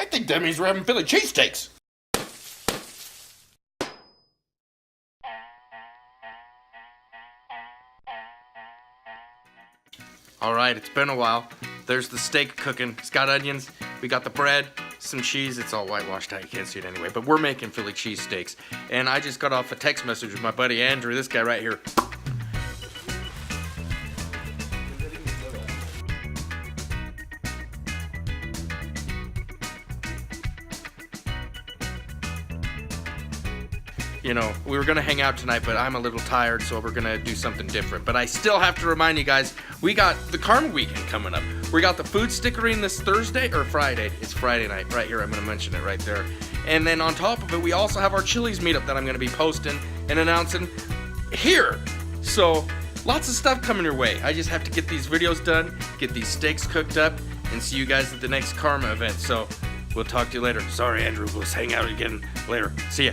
I think that means we're having Philly cheesesteaks. Alright, it's been a while. There's the steak cooking. It's got onions, we got the bread, some cheese. It's all whitewashed out, you can't see it anyway. But we're making Philly cheesesteaks. And I just got off a text message with my buddy Andrew, this guy right here. You know, we were gonna hang out tonight, but I'm a little tired, so we're gonna do something different. But I still have to remind you guys, we got the Karma Weekend coming up. We got the food stickering this Thursday, or Friday. It's Friday night, right here, I'm gonna mention it right there. And then on top of it, we also have our Chili's meetup that I'm gonna be posting and announcing here. So, lots of stuff coming your way. I just have to get these videos done, get these steaks cooked up, and see you guys at the next Karma event. So, we'll talk to you later. Sorry, Andrew, we'll hang out again later. See ya.